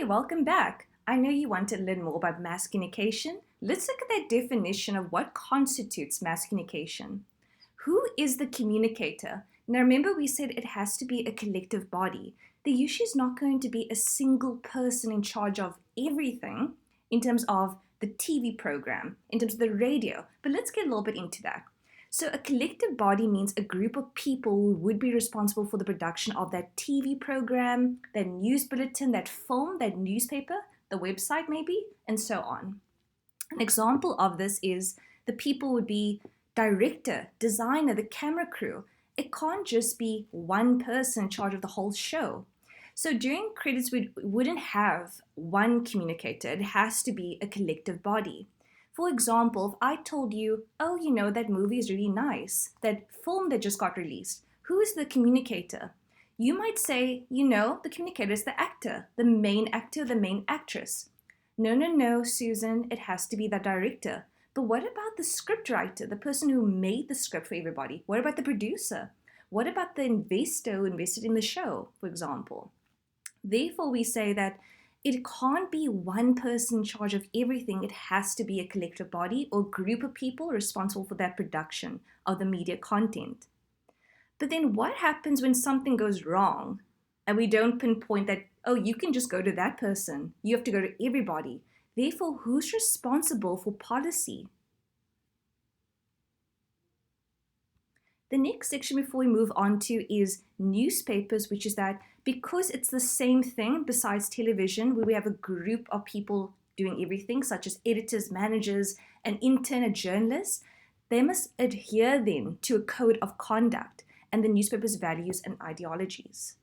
Hey, welcome back. I know you want to learn more about mass communication. Let's look at that definition of what constitutes mass communication. Who is the communicator? Now remember we said it has to be a collective body. There usually is not going to be a single person in charge of everything in terms of the TV program, in terms of the radio, but let's get a little bit into that. So a collective body means a group of people who would be responsible for the production of that TV program, that news bulletin, that film, that newspaper, the website maybe, and so on. An example of this is the people would be director, designer, the camera crew. It can't just be one person in charge of the whole show. So during credits, we wouldn't have one communicator. It has to be a collective body. For example, if I told you, oh, that movie is really nice, that film that just got released, who is the communicator? You might say, the communicator is the actor, the main actor, the main actress. No, Susan, it has to be the director. But what about the scriptwriter, the person who made the script for everybody? What about the producer? What about the investor who invested in the show, for example? Therefore, we say that it can't be one person in charge of everything. It has to be a collective body or group of people responsible for that production of the media content. But then what happens when something goes wrong and we don't pinpoint that, oh, you can just go to that person. You have to go to everybody. Therefore, who's responsible for policy? The next section before we move on to is newspapers, which is that because it's the same thing besides television, where we have a group of people doing everything, such as editors, managers, an intern, a journalist, they must adhere then to a code of conduct and the newspaper's values and ideologies.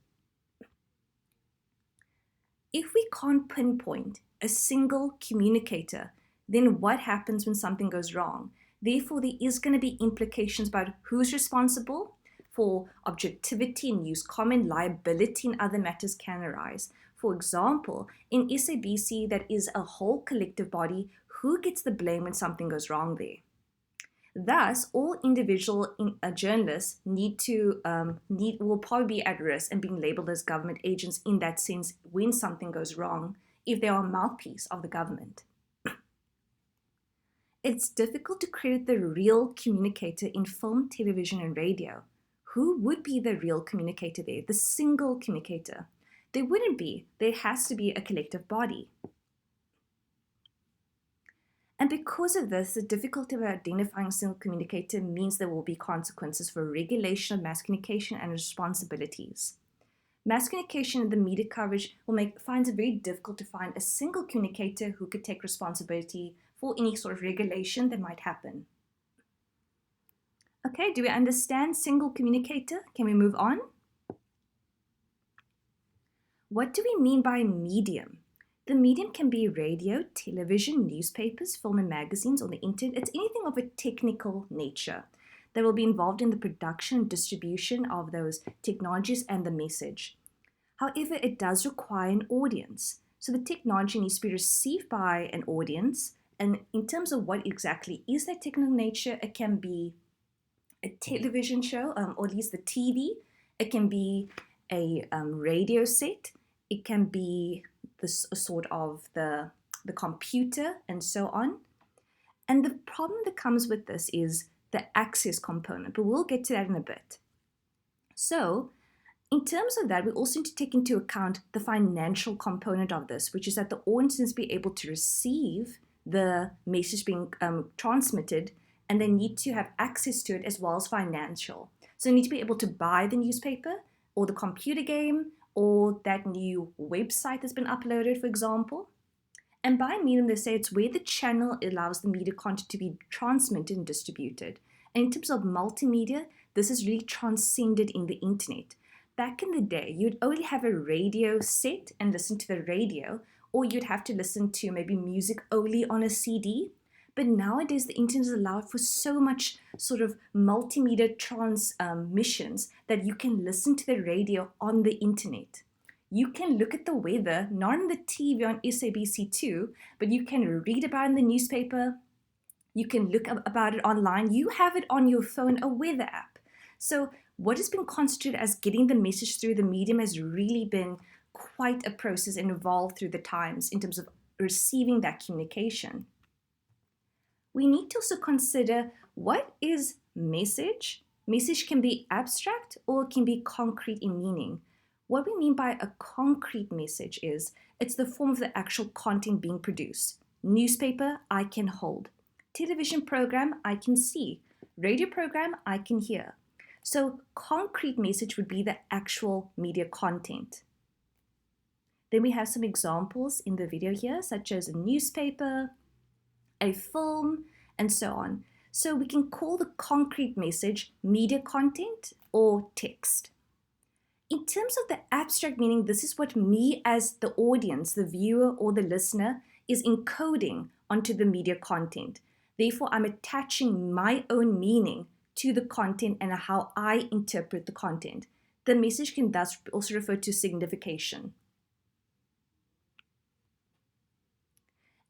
If we can't pinpoint a single communicator, then what happens when something goes wrong? Therefore, there is going to be implications about who's responsible for objectivity in news comment, liability and other matters can arise. For example, in SABC, that is a whole collective body, who gets the blame when something goes wrong there? Thus, all individual journalists will probably be at risk and being labeled as government agents in that sense when something goes wrong, if they are a mouthpiece of the government. It's difficult to credit the real communicator in film, television, and radio. Who would be the real communicator there, the single communicator? There wouldn't be. There has to be a collective body. And because of this, the difficulty of identifying a single communicator means there will be consequences for regulation of mass communication and responsibilities. Mass communication and the media coverage finds it very difficult to find a single communicator who could take responsibility for any sort of regulation that might happen. Okay, do we understand single communicator? Can we move on? What do we mean by medium? The medium can be radio, television, newspapers, film and magazines, or the internet. It's anything of a technical nature that will be involved in the production and distribution of those technologies and the message. However, it does require an audience. So the technology needs to be received by an audience. And in terms of what exactly is that technical nature, it can be a television show, or at least the TV. It can be a radio set. It can be this sort of the computer and so on. And the problem that comes with this is the access component, but we'll get to that in a bit. So in terms of that, we also need to take into account the financial component of this, which is that the audience needs to be able to receive the message being transmitted, and they need to have access to it as well as financial. So they need to be able to buy the newspaper or the computer game or that new website that's been uploaded, for example. And by medium, they say it's where the channel allows the media content to be transmitted and distributed. And in terms of multimedia, this is really transcended in the internet. Back in the day, you'd only have a radio set and listen to the radio, or you'd have to listen to maybe music only on a CD. But nowadays, the internet has allowed for so much sort of multimedia transmissions that you can listen to the radio on the internet. You can look at the weather, not on the TV on SABC2, but you can read about it in the newspaper. You can look about it online. You have it on your phone, a weather app. So what has been constituted as getting the message through the medium has really been quite a process and evolved through the times in terms of receiving that communication. We need to also consider, what is message? Message can be abstract or it can be concrete in meaning. What we mean by a concrete message is it's the form of the actual content being produced. Newspaper, I can hold. Television program, I can see. Radio program, I can hear. So concrete message would be the actual media content. Then we have some examples in the video here, such as a newspaper, a film, and so on. So we can call the concrete message media content or text. In terms of the abstract meaning, this is what me as the audience, the viewer or the listener, is encoding onto the media content. Therefore, I'm attaching my own meaning to the content and how I interpret the content. The message can thus also refer to signification.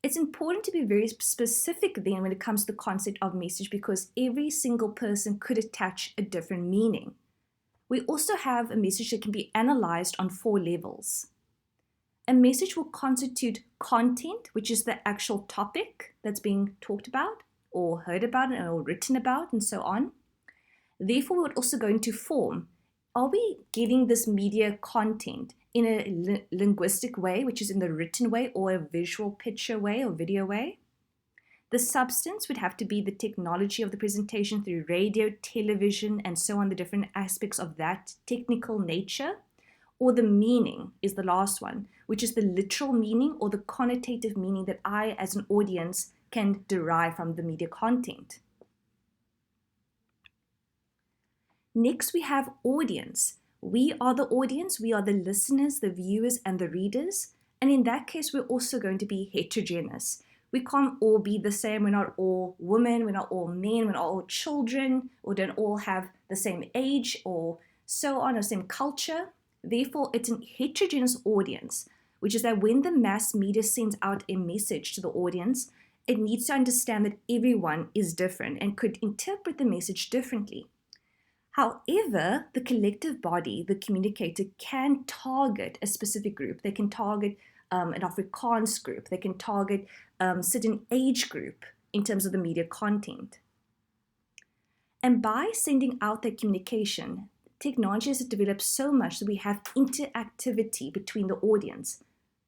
It's important to be very specific then when it comes to the concept of message, because every single person could attach a different meaning. We also have a message that can be analyzed on 4 levels. A message will constitute content, which is the actual topic that's being talked about or heard about or written about and so on. Therefore, we would also go into form. Are we getting this media content in a linguistic way, which is in the written way, or a visual picture way or video way? The substance would have to be the technology of the presentation through radio, television, and so on, the different aspects of that technical nature. Or the meaning is the last one, which is the literal meaning or the connotative meaning that I, as an audience, can derive from the media content. Next, we have audience. We are the audience, we are the listeners, the viewers, and the readers. And in that case, we're also going to be heterogeneous. We can't all be the same. We're not all women, we're not all men, we're not all children, or don't all have the same age or so on, or same culture. Therefore, it's a heterogeneous audience, which is that when the mass media sends out a message to the audience, it needs to understand that everyone is different and could interpret the message differently. However, the collective body, the communicator, can target a specific group. They can target an Afrikaans group. They can target a certain age group in terms of the media content. And by sending out that communication, technology has developed so much that we have interactivity between the audience.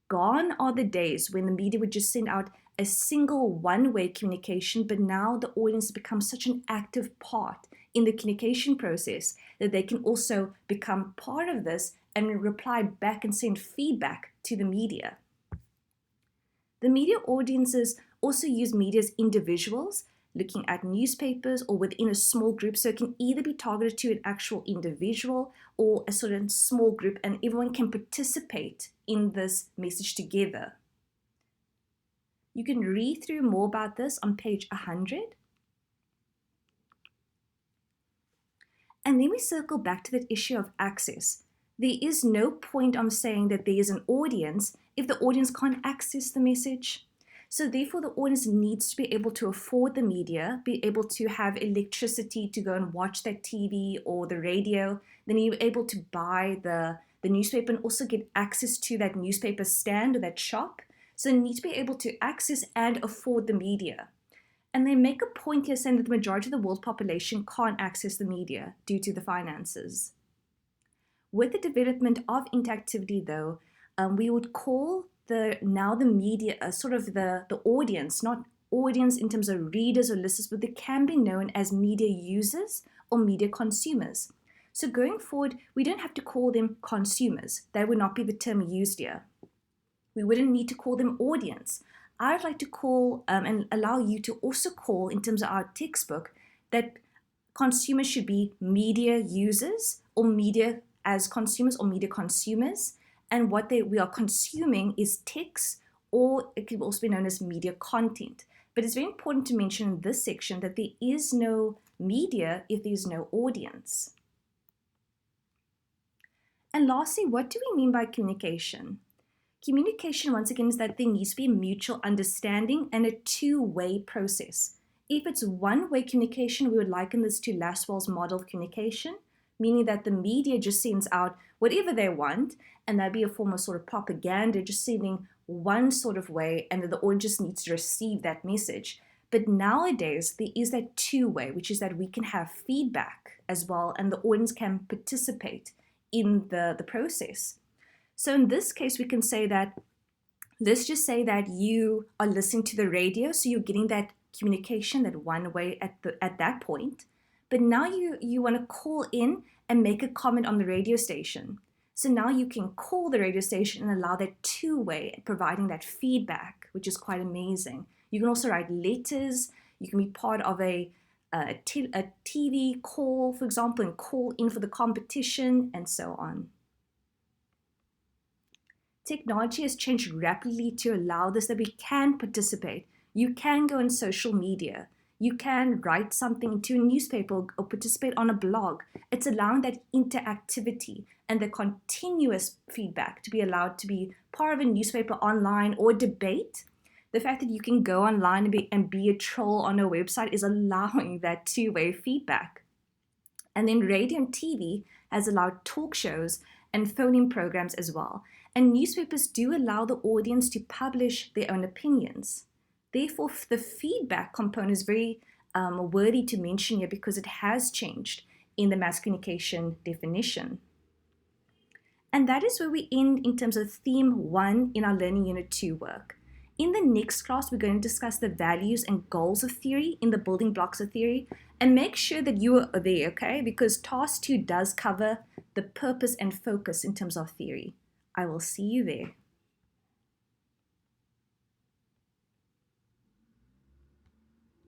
Gone are the days when the media would just send out a single one-way communication, but now the audience has become such an active part in the communication process that they can also become part of this and reply back and send feedback to the media. The media audiences also use media as individuals, looking at newspapers or within a small group, so it can either be targeted to an actual individual or a sort of small group, and everyone can participate in this message together. You can read through more about this on page 100. And then we circle back to that issue of access. There is no point on saying that there is an audience if the audience can't access the message. So therefore, the audience needs to be able to afford the media, be able to have electricity to go and watch that TV or the radio. Then you're able to buy the newspaper and also get access to that newspaper stand or that shop. So you need to be able to access and afford the media. And they make a point here saying that the majority of the world's population can't access the media due to the finances. With the development of interactivity, though, we would call the media sort of the audience, not audience in terms of readers or listeners, but they can be known as media users or media consumers. So going forward, we don't have to call them consumers. That would not be the term used here. We wouldn't need to call them audience. I'd like to call and allow you to also call, in terms of our textbook, that consumers should be media users or media as consumers or media consumers. And what we are consuming is text, or it could also be known as media content. But it's very important to mention in this section that there is no media if there's no audience. And lastly, what do we mean by communication? Communication, once again, is that there needs to be mutual understanding and a two-way process. If it's one-way communication, we would liken this to Laswell's model of communication, meaning that the media just sends out whatever they want, and that'd be a form of sort of propaganda, just sending one sort of way, and then the audience just needs to receive that message. But nowadays, there is that two-way, which is that we can have feedback as well, and the audience can participate in the process. So in this case, we can say that, let's just say that you are listening to the radio, so you're getting that communication that one way at that point. But now you want to call in and make a comment on the radio station. So now you can call the radio station and allow that two-way, providing that feedback, which is quite amazing. You can also write letters. You can be part of a TV call, for example, and call in for the competition, and so on. Technology has changed rapidly to allow this, that we can participate. You can go on social media. You can write something to a newspaper or participate on a blog. It's allowing that interactivity and the continuous feedback to be allowed to be part of a newspaper online or debate. The fact that you can go online and be a troll on a website is allowing that two-way feedback. And then radio and TV has allowed talk shows and phone-in programs as well. And newspapers do allow the audience to publish their own opinions. Therefore, the feedback component is very worthy to mention here, because it has changed in the mass communication definition. And that is where we end in terms of theme 1 in our Learning Unit 2 work. In the next class, we're going to discuss the values and goals of theory in the building blocks of theory, and make sure that you are there, okay? Because task 2 does cover the purpose and focus in terms of theory. I will see you there.